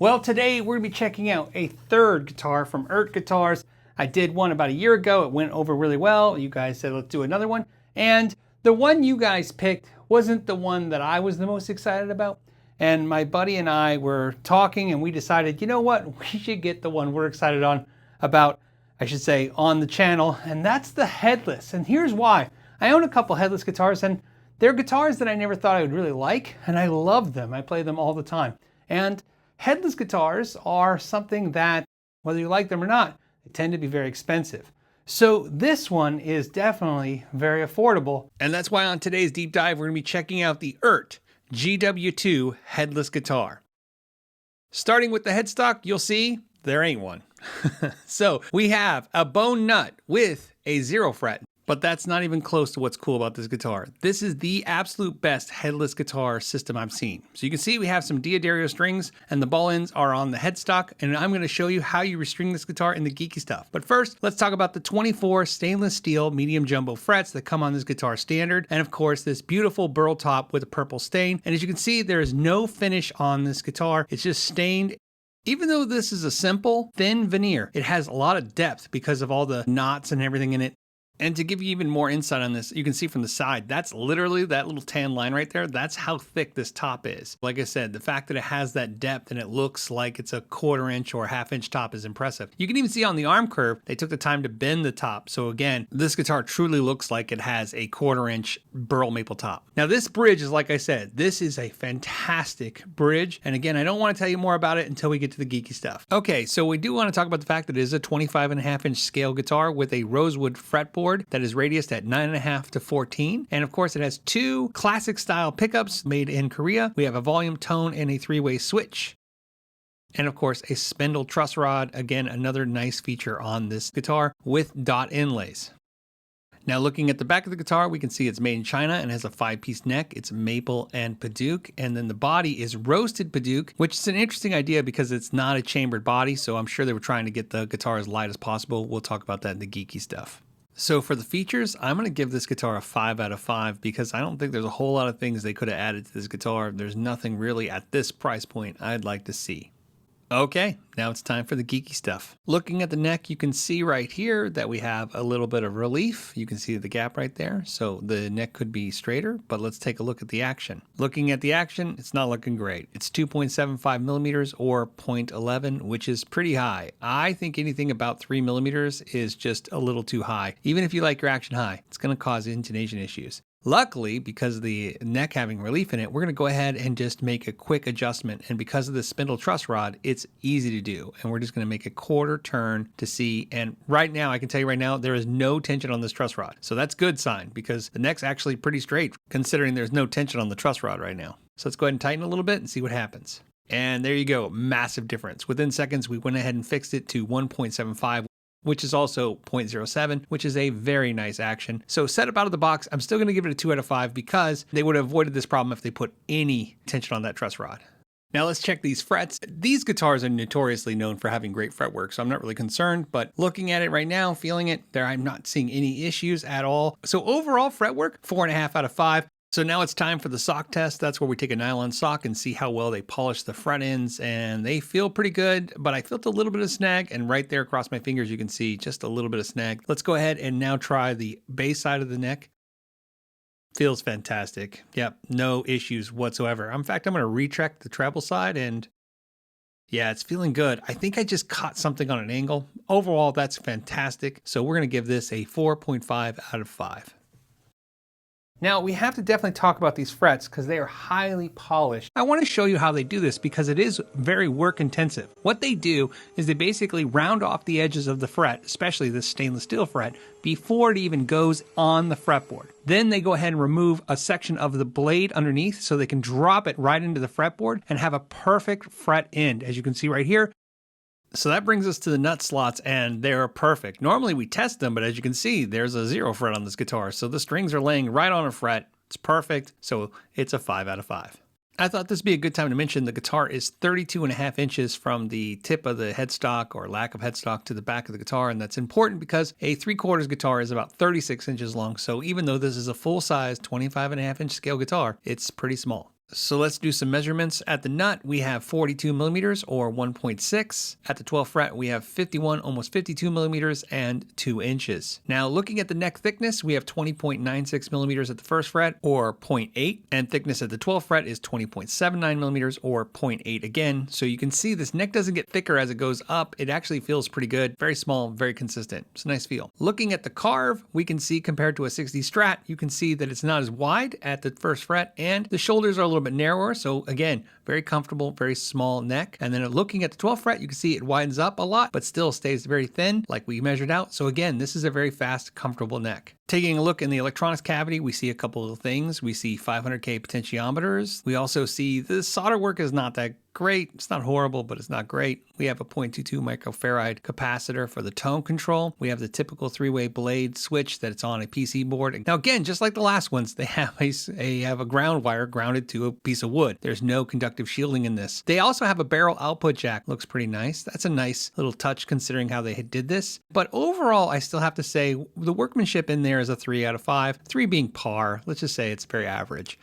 Well, today we're going to be checking out a third guitar from Eart Guitars. I did one about a year ago. It went over really well. You guys said, let's do another one. And the one you guys picked wasn't the one that I was the most excited about. And my buddy and I were talking and we decided, you know what? We should get the one we're excited about, I should say, on the channel. And that's the Headless. And here's why. I own a couple Headless guitars and they're guitars that I never thought I would really like. And I love them. I play them all the time. And Headless guitars are something that, whether you like them or not, they tend to be very expensive. So this one is definitely very affordable. And that's why on today's deep dive, we're going to be checking out the Eart GW2 Headless guitar. Starting with the headstock, you'll see there ain't one. So we have a bone nut with a 0 fret. But that's not even close to what's cool about this guitar. This is the absolute best headless guitar system I've seen. So you can see we have some D'Addario strings and the ball ends are on the headstock, and I'm going to show you how you restring this guitar in the Geeky Stuff. But first, let's talk about the 24 stainless steel medium jumbo frets that come on this guitar standard, and of course this beautiful burl top with a purple stain. And as you can see, there is no finish on this guitar. It's just stained. Even though this is a simple, thin veneer, it has a lot of depth because of all the knots and everything in it. And to give you even more insight on this, you can see from the side, that's literally that little tan line right there. That's how thick this top is. Like I said, the fact that it has that depth and it looks like it's a 1/4 inch or 1/2 inch top is impressive. You can even see on the arm curve, they took the time to bend the top. So again, this guitar truly looks like it has a 1/4 inch burl maple top. Now this bridge is, like I said, this is a fantastic bridge. And again, I don't want to tell you more about it until we get to the Geeky Stuff. Okay, so we do want to talk about the fact that it is a 25.5 inch scale guitar with a rosewood fretboard that is radiused at 9.5 to 14. And of course it has 2 classic style pickups made in Korea. We have a volume, tone, and a 3-way switch. And of course a spindle truss rod, again another nice feature on this guitar with dot inlays. Now looking at the back of the guitar, we can see it's made in China and has a 5-piece neck. It's maple and padauk, and then the body is roasted padauk, which is an interesting idea because it's not a chambered body, so I'm sure they were trying to get the guitar as light as possible. We'll talk about that in the Geeky Stuff. So for the features, I'm going to give this guitar a 5 out of 5 because I don't think there's a whole lot of things they could have added to this guitar. There's nothing really at this price point I'd like to see. Okay, now it's time for the Geeky Stuff. Looking at the neck, you can see right here that we have a little bit of relief. You can see the gap right there. So the neck could be straighter, but let's take a look at the action. Looking at the action, it's not looking great. It's 2.75 millimeters or 0.11, which is pretty high. I think anything about 3 millimeters is just a little too high. Even if you like your action high, it's going to cause intonation issues. Luckily, because of the neck having relief in it, we're going to go ahead and just make a quick adjustment. And because of the spindle truss rod, it's easy to do. And we're just going to make a 1/4 turn to see. And right now, I can tell you right now, there is no tension on this truss rod. So that's a good sign because the neck's actually pretty straight considering there's no tension on the truss rod right now. So let's go ahead and tighten a little bit and see what happens. And there you go. Massive difference. Within seconds, we went ahead and fixed it to 1.75. Which is also 0.07, which is a very nice action. So set up out of the box, I'm still going to give it a 2 out of 5 because they would have avoided this problem if they put any tension on that truss rod. Now let's check these frets. These guitars are notoriously known for having great fretwork, so I'm not really concerned, but looking at it right now, feeling it, I'm not seeing any issues at all. So overall fretwork, 4.5 out of 5. So now it's time for the sock test. That's where we take a nylon sock and see how well they polish the fret ends, and they feel pretty good, but I felt a little bit of snag, and right there across my fingers you can see just a little bit of snag. Let's go ahead and now try the bass side of the neck. Feels fantastic. Yep, no issues whatsoever. In fact, I'm going to recheck the treble side, and yeah, it's feeling good. I think I just caught something on an angle. Overall, that's fantastic. So we're going to give this a 4.5 out of 5. Now, we have to definitely talk about these frets because they are highly polished. I want to show you how they do this because it is very work intensive. What they do is they basically round off the edges of the fret, especially this stainless steel fret, before it even goes on the fretboard. Then they go ahead and remove a section of the blade underneath so they can drop it right into the fretboard and have a perfect fret end, as you can see right here. So that brings us to the nut slots, and they're perfect. Normally we test them, but as you can see, there's a 0 fret on this guitar. So the strings are laying right on a fret. It's perfect. So it's a 5 out of 5. I thought this would be a good time to mention the guitar is 32.5 inches from the tip of the headstock or lack of headstock to the back of the guitar. And that's important because a 3/4 guitar is about 36 inches long. So even though this is a full-size 25.5 inch scale guitar, it's pretty small. So let's do some measurements. At the nut, we have 42 millimeters or 1.6. At the 12th fret, we have 51, almost 52 millimeters and 2 inches. Now looking at the neck thickness, we have 20.96 millimeters at the 1st fret or 0.8, and thickness at the 12th fret is 20.79 millimeters or 0.8 again. So you can see this neck doesn't get thicker as it goes up. It actually feels pretty good. Very small, very consistent. It's a nice feel. Looking at the carve, we can see compared to a 60 Strat, you can see that it's not as wide at the 1st fret and the shoulders are a little bit narrower. So again, very comfortable, very small neck. And then looking at the 12th fret, you can see it widens up a lot, but still stays very thin like we measured out. So again, this is a very fast, comfortable neck. Taking a look in the electronics cavity, we see a couple of things. We see 500K potentiometers. We also see the solder work is not that great. It's not horrible, but it's not great. We have a 0.22 microfarad capacitor for the tone control. We have the typical 3-way blade switch that it's on a PC board. Now again, just like the last ones, they have a ground wire grounded to a piece of wood. There's no conductive shielding in this. They also have a barrel output jack. Looks pretty nice. That's a nice little touch considering how they did this. But overall, I still have to say the workmanship in there is a 3 out of 5. 3 being par. Let's just say it's very average.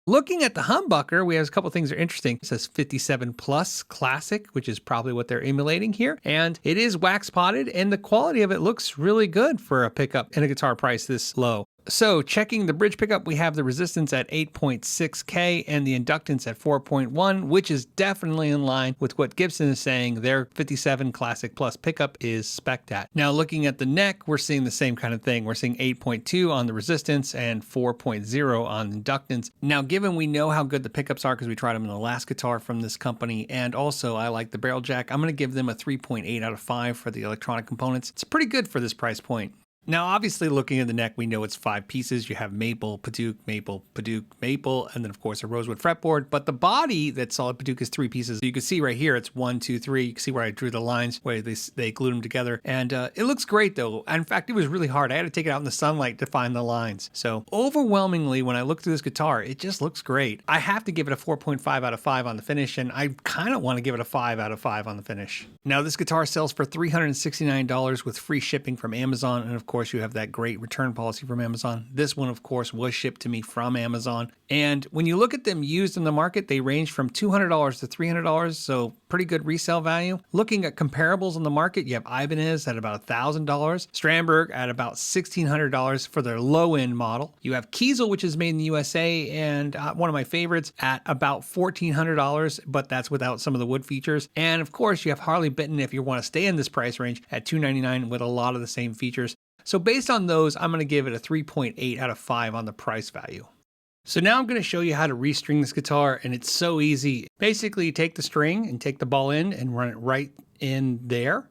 Looking at the humbucker, we have a couple things that are interesting. It says 57 plus classic, which is probably what they're emulating here. And it is wax potted and the quality of it looks really good for a pickup and a guitar price this low. So checking the bridge pickup, we have the resistance at 8.6K and the inductance at 4.1, which is definitely in line with what Gibson is saying their 57 Classic Plus pickup is spec'd at. Now looking at the neck, we're seeing the same kind of thing. We're seeing 8.2 on the resistance and 4.0 on inductance. Now given we know how good the pickups are because we tried them in the last guitar from this company, and also I like the barrel jack, I'm going to give them a 3.8 out of 5 for the electronic components. It's pretty good for this price point. Now, obviously, looking at the neck, we know it's 5 pieces. You have maple, Padauk, maple, Padauk, maple, and then, of course, a rosewood fretboard. But the body, that solid Padauk, is 3 pieces. You can see right here, it's 1, 2, 3. You can see where I drew the lines, where they glued them together. And it looks great, though. In fact, it was really hard. I had to take it out in the sunlight to find the lines. So, overwhelmingly, when I look through this guitar, it just looks great. I have to give it a 4.5 out of 5 on the finish, and I kind of want to give it a 5 out of 5 on the finish. Now, this guitar sells for $369 with free shipping from Amazon, and of course, you have that great return policy from Amazon. This one, of course, was shipped to me from Amazon. And when you look at them used in the market, they range from $200 to $300, so pretty good resale value. Looking at comparables on the market, you have Ibanez at about $1,000, Strandberg at about $1,600 for their low-end model. You have Kiesel, which is made in the USA, and one of my favorites at about $1,400, but that's without some of the wood features. And of course, you have Harley Benton if you want to stay in this price range at $299 with a lot of the same features. So based on those, I'm going to give it a 3.8 out of 5 on the price value. So now I'm going to show you how to restring this guitar, and it's so easy. Basically, you take the string and take the ball in and run it right in there.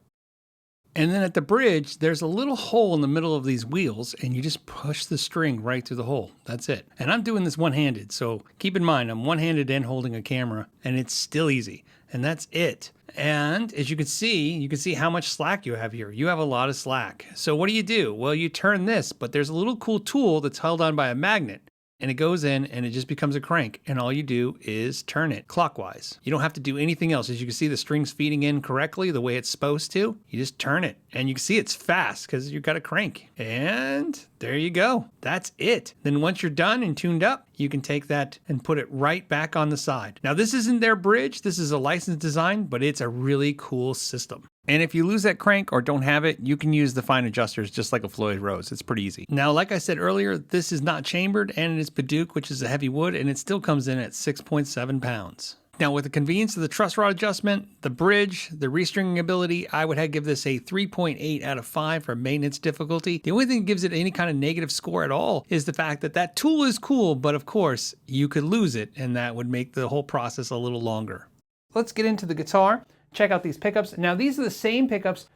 And then at the bridge, there's a little hole in the middle of these wheels, and you just push the string right through the hole. That's it. And I'm doing this one-handed, so keep in mind, I'm one-handed and holding a camera, and it's still easy. And that's it. And as you can see how much slack you have here. You have a lot of slack. So what do? Well, you turn this, but there's a little cool tool that's held on by a magnet. And it goes in and it just becomes a crank. And all you do is turn it clockwise. You don't have to do anything else. As you can see, the string's feeding in correctly the way it's supposed to. You just turn it. And you can see it's fast because you've got a crank. And there you go. That's it. Then once you're done and tuned up, you can take that and put it right back on the side. Now, this isn't their bridge. This is a licensed design, but it's a really cool system. And if you lose that crank or don't have it, you can use the fine adjusters just like a Floyd Rose. It's pretty easy. Now, like I said earlier, this is not chambered and it is Padauk, which is a heavy wood, and it still comes in at 6.7 pounds. Now, with the convenience of the truss rod adjustment, the bridge, the restringing ability, I would give this a 3.8 out of 5 for maintenance difficulty. The only thing that gives it any kind of negative score at all is the fact that that tool is cool, but of course, you could lose it, and that would make the whole process a little longer. Let's get into the guitar. Check out these pickups. Now, these are the same pickups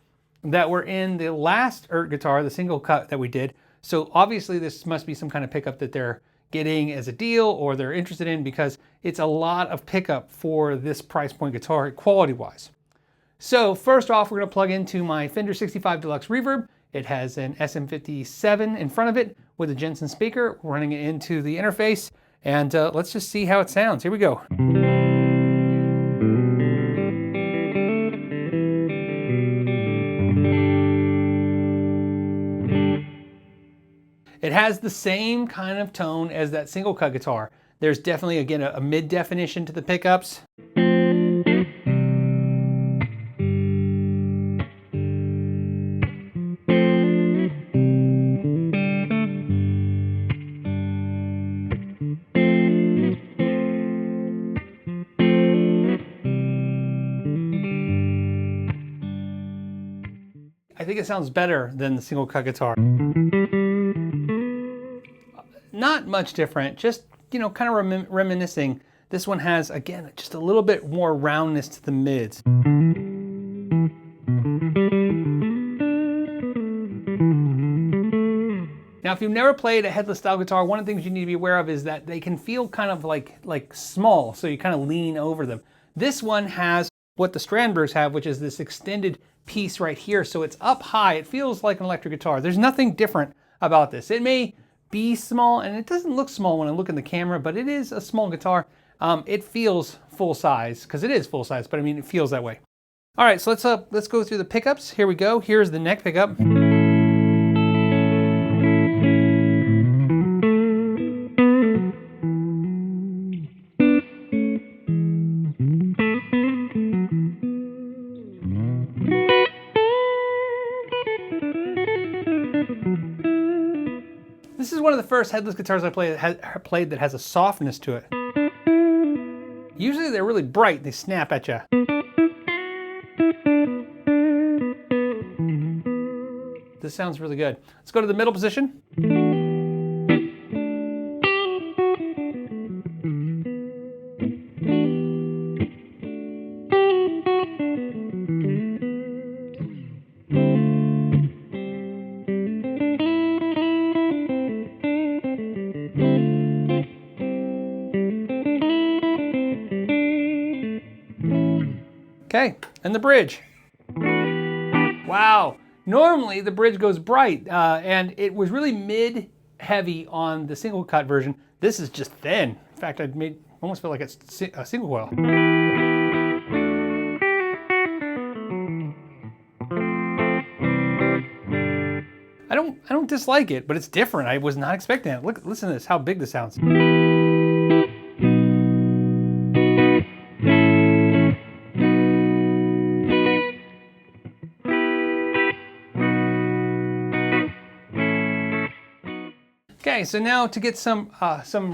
that were in the last Eart guitar, the single cut that we did. So obviously this must be some kind of pickup that they're getting as a deal or they're interested in, because it's a lot of pickup for this price point guitar quality wise. So first off, we're going to plug into my Fender 65 Deluxe Reverb. It has an SM57 in front of it with a Jensen speaker, running it into the interface. And let's just see how it sounds. Here we go. It has the same kind of tone as that single cut guitar. There's definitely, again, a mid definition to the pickups. I think it sounds better than the single cut guitar. Not much different, just, you know, kind of reminiscing. This one has, again, just a little bit more roundness to the mids. Now, if you've never played a headless style guitar, one of the things you need to be aware of is that they can feel kind of like small, so you kind of lean over them. This one has what the Strandbergs have, which is this extended piece right here, so it's up high. It feels like an electric guitar. There's nothing different about this. It may be small, and it doesn't look small when I look in the camera, but it is a small guitar. It feels full size, because it is full size, but I mean, it feels that way. All right, so let's go through the pickups. Here we go. Here's the neck pickup. This is one of the first headless guitars I played that has a softness to it. Usually they're really bright, they snap at you. This sounds really good. Let's go to the middle position. Okay, and the bridge. Wow, normally the bridge goes bright, and it was really mid-heavy on the single cut version. This is just thin. In fact, almost feel like it's a single coil. I don't dislike it, but it's different. I was not expecting it. Listen to this, how big this sounds. Okay, so now to get some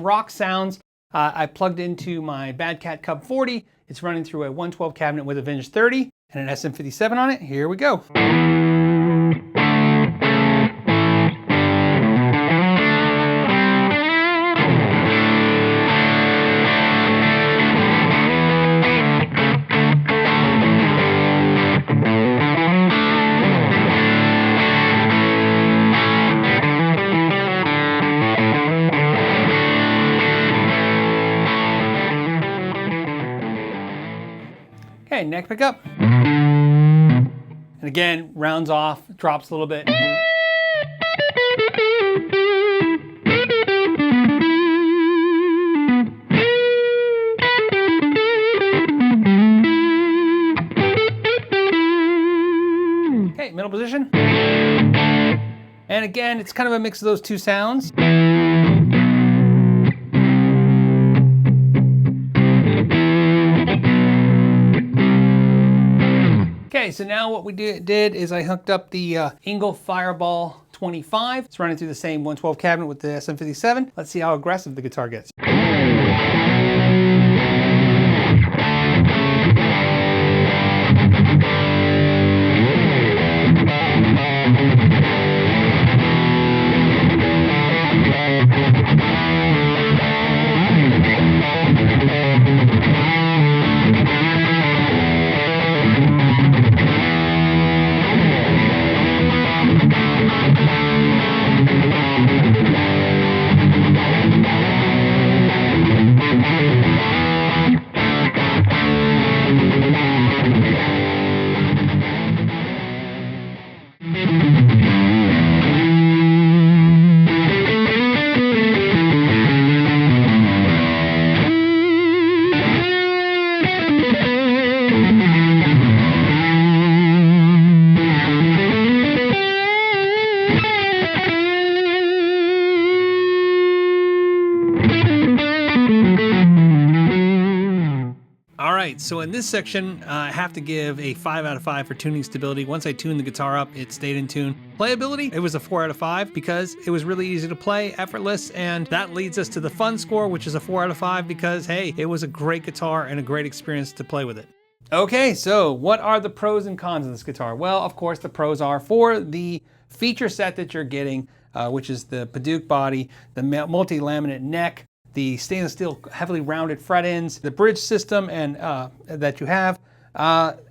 rock sounds, I plugged into my Bad Cat Cub 40. It's running through a 112 cabinet with a Vintage 30 and an SM57 on it. Here we go. Okay, neck pickup. And again, rounds off, drops a little bit. Okay, middle position. And again, it's kind of a mix of those two sounds. Okay, so now what we did is I hooked up the Engel Fireball 25. It's running through the same 112 cabinet with the SM57. Let's see how aggressive the guitar gets. so in this section, I have to give a 5 out of 5 for tuning stability. Once I tuned the guitar up, it stayed in tune. Playability, it was a 4 out of 5 because it was really easy to play, effortless, and that leads us to the fun score, which is a 4 out of 5 because, hey, it was a great guitar and a great experience to play with it. Okay, so what are the pros and cons of this guitar? Well, of course, the pros are for the feature set that you're getting, which is the Padauk body, the multi-laminate neck, the stainless steel heavily rounded fret ends, the bridge system and that you have,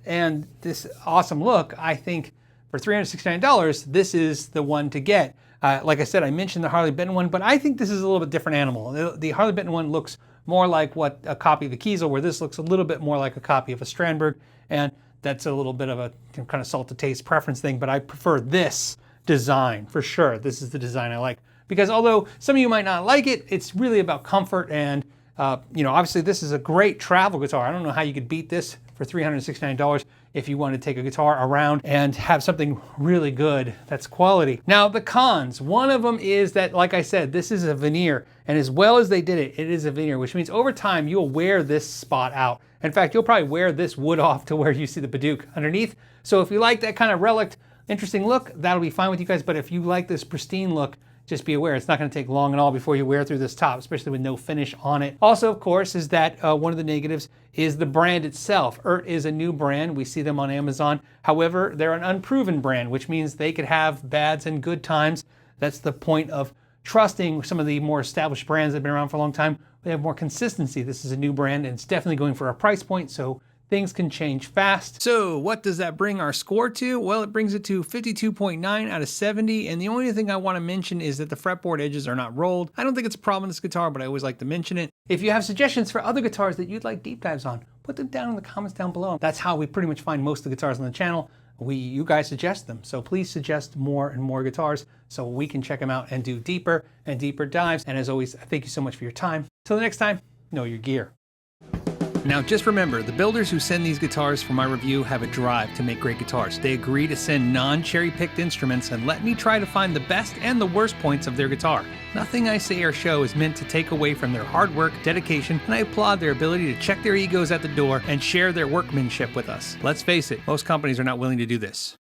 and this awesome look. I think for $369, this is the one to get. Like I said, I mentioned the Harley Benton one, but I think this is a little bit different animal. The Harley Benton one looks more like what a copy of a Kiesel, where this looks a little bit more like a copy of a Strandberg, and that's a little bit of a kind of salt to taste preference thing, but I prefer this design for sure. This is the design I like, because although some of you might not like it, it's really about comfort, and obviously this is a great travel guitar. I don't know how you could beat this for $369 if you want to take a guitar around and have something really good that's quality. Now the cons, one of them is that, like I said, this is a veneer, and as well as they did it, it is a veneer, which means over time you'll wear this spot out. In fact, you'll probably wear this wood off to where you see the Padauk underneath. So if you like that kind of relic, interesting look, that'll be fine with you guys. But if you like this pristine look, just be aware it's not going to take long at all before you wear through this top, especially with no finish on it. Also, of course, is that one of the negatives is the brand itself. Eart is a new brand. We see them on Amazon. However, they're an unproven brand, which means they could have bads and good times. That's the point of trusting some of the more established brands that have been around for a long time. They have more consistency. This is a new brand, and it's definitely going for a price point, so things can change fast. So what does that bring our score to? Well, it brings it to 52.9 out of 70. And the only thing I want to mention is that the fretboard edges are not rolled. I don't think it's a problem in this guitar, but I always like to mention it. If you have suggestions for other guitars that you'd like deep dives on, put them down in the comments down below. That's how we pretty much find most of the guitars on the channel. You guys suggest them. So please suggest more and more guitars so we can check them out and do deeper and deeper dives. And as always, thank you so much for your time. Till the next time, know your gear. Now just remember, the builders who send these guitars for my review have a drive to make great guitars. They agree to send non-cherry picked instruments and let me try to find the best and the worst points of their guitar. Nothing I say or show is meant to take away from their hard work, dedication, and I applaud their ability to check their egos at the door and share their workmanship with us. Let's face it, most companies are not willing to do this.